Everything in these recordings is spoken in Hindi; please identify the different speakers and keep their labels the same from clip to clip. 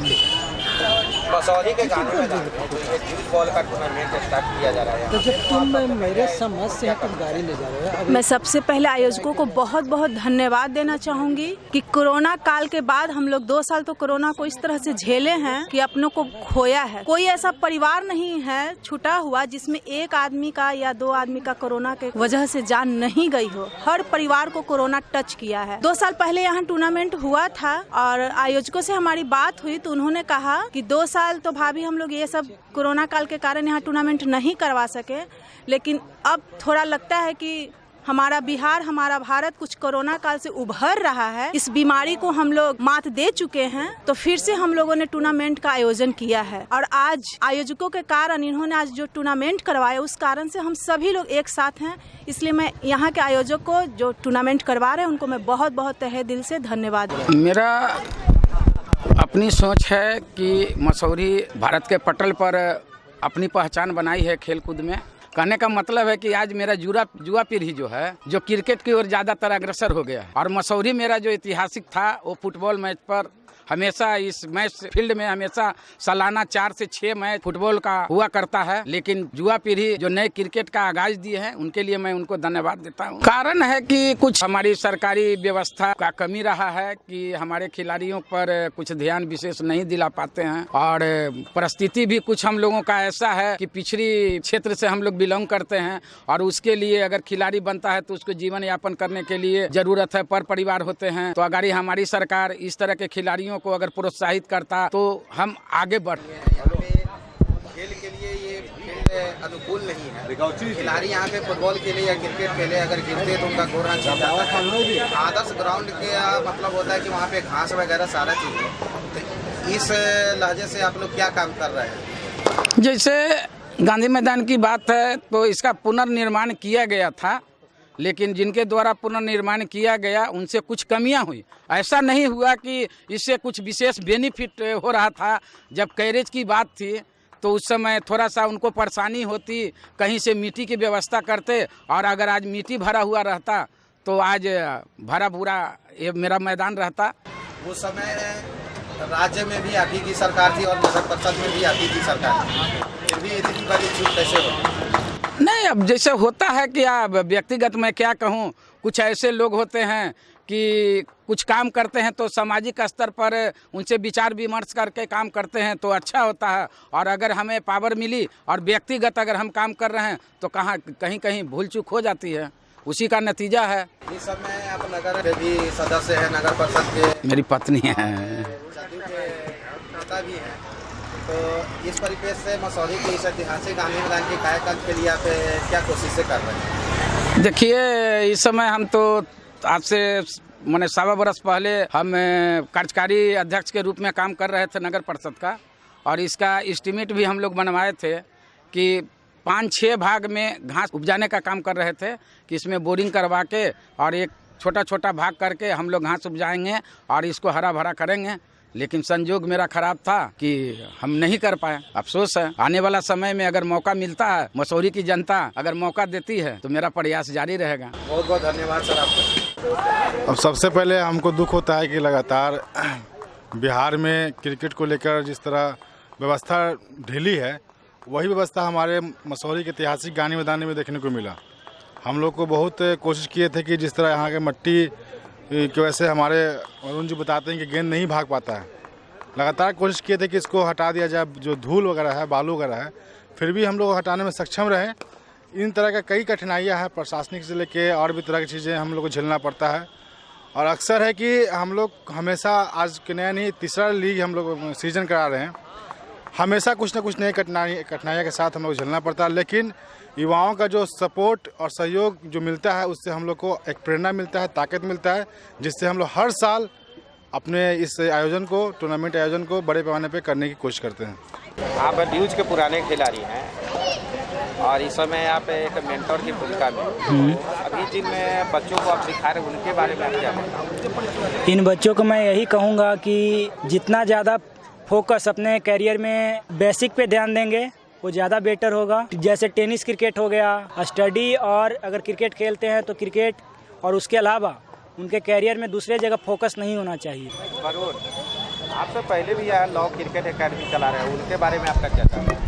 Speaker 1: दिल्ली।
Speaker 2: मसौरी के गाने में फुटबॉल का टूर्नामेंट स्टार्ट किया जा रहा है।
Speaker 1: तो जब तुम मेरे समझ से तुम गाड़ी ले जा रहे हो,
Speaker 3: मैं सबसे पहले आयोजकों को बहुत बहुत धन्यवाद देना चाहूंगी कि कोरोना काल के बाद हम लोग 2 साल तो कोरोना को इस तरह से झेले हैं कि अपनों को खोया है। कोई ऐसा परिवार नहीं है छूटा हुआ जिसमें एक आदमी का या 2 आदमी का कोरोना के वजह से जान नहीं गई हो। हर परिवार को कोरोना टच किया है। 2 साल पहले यहाँ टूर्नामेंट हुआ था और आयोजकों से हमारी बात हुई तो उन्होंने कहा कि 2 साल तो भाभी हम लोग ये सब कोरोना काल के कारण यहाँ टूर्नामेंट नहीं करवा सके, लेकिन अब थोड़ा लगता है कि हमारा बिहार, हमारा भारत कुछ कोरोना काल से उभर रहा है। इस बीमारी को हम लोग मात दे चुके हैं, तो फिर से हम लोगों ने टूर्नामेंट का आयोजन किया है। और आज आयोजकों के कारण, इन्होंने आज जो टूर्नामेंट करवाया उस कारण से हम सभी लोग एक साथ हैं। इसलिए मैं यहाँ के आयोजक को जो टूर्नामेंट करवा रहे हैं उनको मैं बहुत बहुत तहे दिल से धन्यवाद देती हूँ।
Speaker 4: मेरा अपनी सोच है कि मसौरी भारत के पटल पर अपनी पहचान बनाई है खेल कूद में। कहने का मतलब है कि आज मेरा युवा पीढ़ी जो है जो क्रिकेट की ओर ज़्यादातर अग्रसर हो गया है और मसौरी मेरा जो ऐतिहासिक था वो फुटबॉल मैच पर हमेशा इस मैच फील्ड में हमेशा सालाना 4 से 6 मैच फुटबॉल का हुआ करता है। लेकिन युवा पीढ़ी जो नए क्रिकेट का आगाज दिए हैं उनके लिए मैं उनको धन्यवाद देता हूं। कारण है कि कुछ हमारी सरकारी व्यवस्था का कमी रहा है कि हमारे खिलाड़ियों पर कुछ ध्यान विशेष नहीं दिला पाते हैं और परिस्थिति भी कुछ हम लोगों का ऐसा है कि पिछड़ी क्षेत्र से हम लोग बिलोंग करते हैं और उसके लिए अगर खिलाड़ी बनता है तो उसको जीवन यापन करने के लिए जरूरत है, पर परिवार होते हैं। तो अगर हमारी सरकार इस तरह के खिलाड़ियों को अगर प्रोत्साहित करता तो हम आगे बढ़ते।
Speaker 2: खेल के लिए ये फील्ड अनुकूल नहीं है। खिलाड़ी यहाँ पे फुटबॉल के लिए या क्रिकेट खेले अगर गिरते तो उनका गोर हाथ छूट जाता है। आदर्श ग्राउंड के मतलब होता है कि वहाँ पे घास वगैरह सारा चीज है। तो इस लहजे से आप लोग क्या काम कर रहे हैं?
Speaker 4: जैसे गांधी मैदान की बात है तो इसका पुनर्निर्माण किया गया था, लेकिन जिनके द्वारा पुनर्निर्माण किया गया उनसे कुछ कमियां हुई। ऐसा नहीं हुआ कि इससे कुछ विशेष बेनिफिट हो रहा था। जब कैरेज की बात थी तो उस समय थोड़ा सा उनको परेशानी होती, कहीं से मिट्टी की व्यवस्था करते और अगर आज मिट्टी भरा हुआ रहता तो आज भरा भूरा ये मेरा मैदान रहता।
Speaker 2: उस समय राज्य में भी आप ही की सरकार थी और नगर परिषद में भी आप ही की सरकार थी, फिर भी इतनी बड़ी छूट कैसे हो?
Speaker 4: नहीं, अब जैसे होता है कि अब व्यक्तिगत मैं क्या कहूँ, कुछ ऐसे लोग होते हैं कि कुछ काम करते हैं तो सामाजिक स्तर पर उनसे विचार विमर्श करके काम करते हैं तो अच्छा होता है। और अगर हमें पावर मिली और व्यक्तिगत अगर हम काम कर रहे हैं तो कहीं कहीं भूल चूक हो जाती है, उसी का नतीजा है।
Speaker 2: इस समय आप नगर के भी सदस्य हैं, नगर परिषद के?
Speaker 4: मेरी पत्नी है,
Speaker 2: पिता भी है। तो इस परिपेक्ष से मसौरी के इस ऐतिहासिक गांधी मैदान के कायाकल्प के लिए आप क्या कोशिशें कर रहे हैं?
Speaker 4: देखिए, इस समय हम तो आज से मैंने 1.25 बरस पहले हम कार्यकारी अध्यक्ष के रूप में काम कर रहे थे नगर परिषद का, और इसका एस्टीमेट भी हम लोग बनवाए थे कि 5-6 भाग में घास उपजाने का काम कर रहे थे कि इसमें बोरिंग करवा के और एक छोटा छोटा भाग करके हम लोग घास उपजाएंगे और इसको हरा भरा करेंगे। लेकिन संजोग मेरा खराब था कि हम नहीं कर पाए। अफसोस है। आने वाला समय में अगर मौका मिलता है, मसौरी की जनता अगर मौका देती है तो मेरा प्रयास जारी रहेगा।
Speaker 2: बहुत बहुत धन्यवाद सर आपको।
Speaker 5: अब सबसे पहले हमको दुख होता है कि लगातार बिहार में क्रिकेट को लेकर जिस तरह व्यवस्था ढीली है, वही व्यवस्था हमारे मसौरी के ऐतिहासिक गांधी मैदान में देखने को मिला। हम लोग को बहुत कोशिश किए थे कि जिस तरह यहाँ के मट्टी की वजह से हमारे अरुण जी बताते हैं कि गेंद नहीं भाग पाता है, लगातार कोशिश किए थे कि इसको हटा दिया जाए, जो धूल वगैरह है, बालू वगैरह है, फिर भी हम लोग हटाने में सक्षम रहे। इन तरह का कई कठिनाइयाँ हैं, प्रशासनिक से लेके और भी तरह की चीज़ें हम लोग को झेलना पड़ता है। और अक्सर है कि हम लोग हमेशा, आज के नया नहीं, तीसरा लीग हम लोग सीजन करा रहे हैं, हमेशा कुछ न कुछ नई कठिनाइयों के साथ हम लोग झेलना पड़ता है। लेकिन युवाओं का जो सपोर्ट और सहयोग जो मिलता है, उससे हम लोग को एक प्रेरणा मिलता है, ताकत मिलता है, जिससे हम लोग हर साल अपने इस आयोजन को, टूर्नामेंट आयोजन को बड़े पैमाने पे करने की कोशिश करते हैं।
Speaker 2: आप ड्यूज के पुराने खिलाड़ी हैं और इस समय आप एक मेंटर की भूमिका में, अभी जिन बच्चों को आप सिखा रहे हैं उनके बारे में आप क्या बताएं?
Speaker 6: इन बच्चों को मैं यही कहूँगा कि जितना ज़्यादा फोकस अपने कैरियर में बेसिक पे ध्यान देंगे वो ज़्यादा बेटर होगा। जैसे टेनिस क्रिकेट हो गया, स्टडी, और अगर क्रिकेट खेलते हैं तो क्रिकेट, और उसके अलावा उनके कैरियर में दूसरे जगह फोकस नहीं होना चाहिए।
Speaker 2: वरुण, आपसे पहले भी यहाँ लॉ क्रिकेट एकेडमी चला रहे हैं, उनके बारे में आपका क्या कहना है?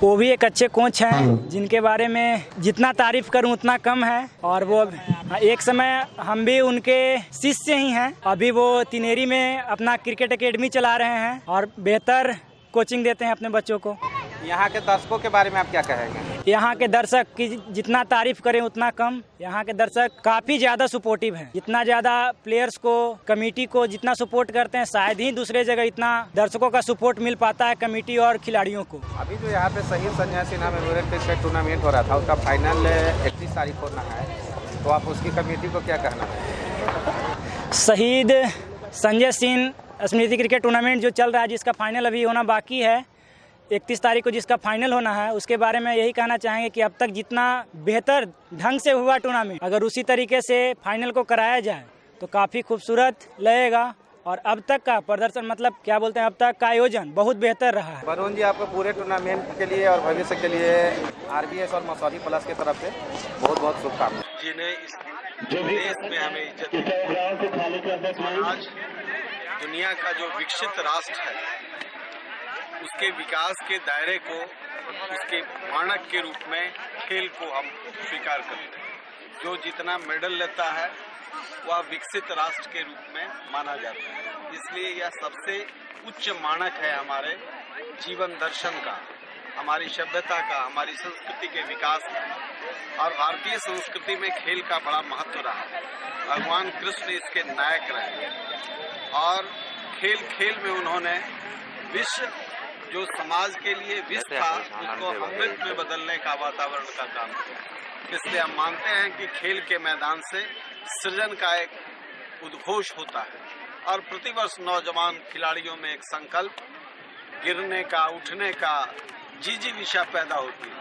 Speaker 6: वो भी एक अच्छे कोच हैं जिनके बारे में जितना तारीफ करूं उतना कम है, और वो एक समय हम भी उनके शिष्य ही हैं। अभी वो तिनेरी में अपना क्रिकेट एकेडमी चला रहे हैं और बेहतर कोचिंग देते हैं अपने बच्चों को।
Speaker 2: यहाँ के दर्शकों के बारे में आप क्या कहेंगे?
Speaker 6: यहाँ के दर्शक की जितना तारीफ करें उतना कम। यहाँ के दर्शक काफी ज्यादा सपोर्टिव हैं। जितना ज्यादा प्लेयर्स को, कमेटी को जितना सपोर्ट करते हैं, शायद ही दूसरे जगह इतना दर्शकों का सपोर्ट मिल पाता है कमेटी और खिलाड़ियों को।
Speaker 2: अभी जो यहाँ पे शहीद Sanjay Sinha memorial cricket tournament हो रहा था, उसका फाइनल 31 तारीख को होना है, तो आप उसकी कमेटी को क्या कहना है?
Speaker 6: शहीद संजय सिंह स्मृति क्रिकेट टूर्नामेंट जो चल रहा है, जिसका फाइनल अभी होना बाकी है, 31 तारीख को जिसका फाइनल होना है, उसके बारे में यही कहना चाहेंगे कि अब तक जितना बेहतर ढंग से हुआ टूर्नामेंट, अगर उसी तरीके से फाइनल को कराया जाए तो काफ़ी खूबसूरत लगेगा। और अब तक का प्रदर्शन, मतलब क्या बोलते हैं, अब तक का आयोजन बहुत बेहतर रहा है।
Speaker 2: वरुण जी, आपको पूरे टूर्नामेंट के लिए और भविष्य के लिए RBS और मसौरी प्लस की तरफ से बहुत बहुत शुभकामनाएं।
Speaker 7: जिन्हें इस देश में हमें इज्जत मिली। आज दुनिया का जो विकसित राष्ट्र है, उसके विकास के दायरे को, उसके मानक के रूप में खेल को हम स्वीकार करते हैं। जो जितना मेडल लेता है वह विकसित राष्ट्र के रूप में माना जाता है। इसलिए यह सबसे उच्च मानक है हमारे जीवन दर्शन का, हमारी सभ्यता का, हमारी संस्कृति के विकास का। और भारतीय संस्कृति में खेल का बड़ा महत्व रहा है। भगवान कृष्ण इसके नायक रहे और खेल में उन्होंने विश्व, जो समाज के लिए विष था, उसको अमृत में बदलने का वातावरण का काम किया। इसलिए हम मानते हैं कि खेल के मैदान से सृजन का एक उद्घोष होता है और प्रतिवर्ष नौजवान खिलाड़ियों में एक संकल्प, गिरने का, उठने का जिजीविषा पैदा होती है।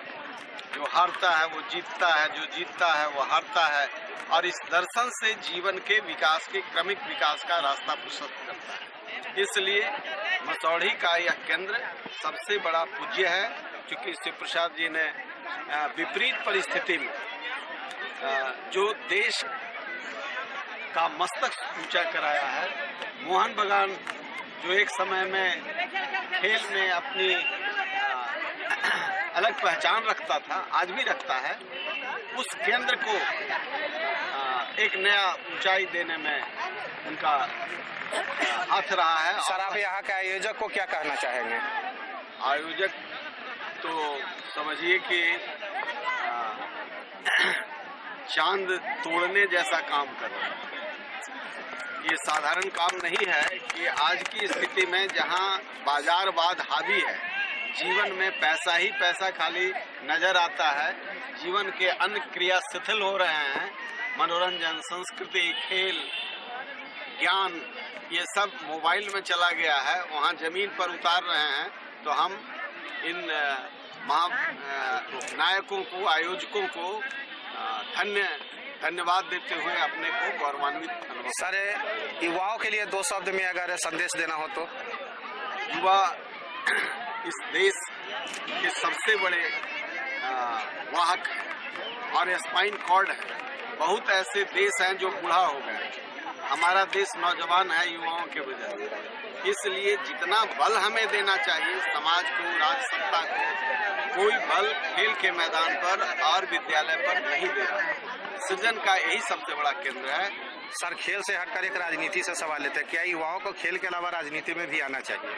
Speaker 7: जो हारता है वो जीतता है, जो जीतता है वो हारता है, और इस दर्शन से जीवन के विकास के, क्रमिक विकास का रास्ता प्रशस्त करता है। इसलिए मसौढ़ी का यह केंद्र सबसे बड़ा पूज्य है, क्योंकि शिव प्रसाद जी ने विपरीत परिस्थिति में जो देश का मस्तक ऊंचा कराया है। मोहन बगान जो एक समय में खेल में अपनी अलग पहचान रखता था, आज भी रखता है, उस केंद्र को एक नया ऊंचाई देने में उनका हाथ रहा है।
Speaker 2: सर, आप यहाँ के आयोजक को क्या कहना चाहेंगे?
Speaker 7: आयोजक तो समझिए कि चांद तोड़ने जैसा काम कर रहे हैं। ये साधारण काम नहीं है कि आज की स्थिति में जहां बाजारवाद हावी है, जीवन में पैसा ही पैसा खाली नजर आता है, जीवन के अन्य क्रिया शिथिल हो रहे हैं, मनोरंजन, संस्कृति, खेल, ज्ञान, ये सब मोबाइल में चला गया है, वहाँ जमीन पर उतार रहे हैं। तो हम इन नायकों को, आयोजकों को धन्यवाद देते हुए अपने को गौरवान्वित अनुभव।
Speaker 2: सर, युवाओं के लिए 2 शब्द में अगर संदेश देना हो तो?
Speaker 7: युवा इस देश के सबसे बड़े वाहक और स्पाइन कॉर्ड है। बहुत ऐसे देश हैं जो बूढ़ा हो गए, हमारा देश नौजवान है युवाओं के वजह। इसलिए जितना बल हमें देना चाहिए समाज को, राज सत्ता को, कोई बल खेल के मैदान पर और विद्यालय पर नहीं दे रहा। सृजन का यही सबसे बड़ा केंद्र है।
Speaker 2: सर, खेल से हटकर एक राजनीति से सवाल लेते हैं, क्या युवाओं को खेल के अलावा राजनीति में भी आना चाहिए?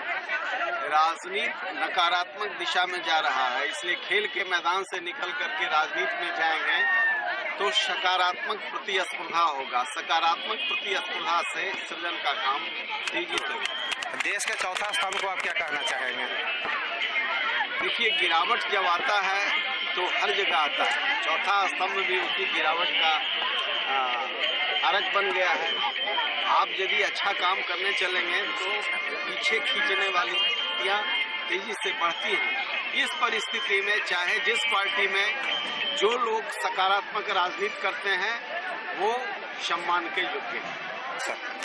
Speaker 7: राजनीति नकारात्मक दिशा में जा रहा है, इसलिए खेल के मैदान से निकल करके राजनीति में जाएंगे तो सकारात्मक प्रतिस्पर्धा होगा। सकारात्मक प्रतिस्पर्धा से सृजन का काम तेजी से होगा।
Speaker 2: देश के चौथा स्तंभ को आप क्या कहना चाहेंगे?
Speaker 7: देखिए, गिरावट जब आता है तो हर जगह आता है, चौथा स्तंभ भी उसी गिरावट का कारक बन गया है। आप यदि अच्छा काम करने चलेंगे तो पीछे खींचने वाली स्थितियाँ तेजी से बढ़ती हैं। इस परिस्थिति में चाहे जिस पार्टी में जो लोग सकारात्मक राजनीति करते हैं वो सम्मान के योग्य हैं।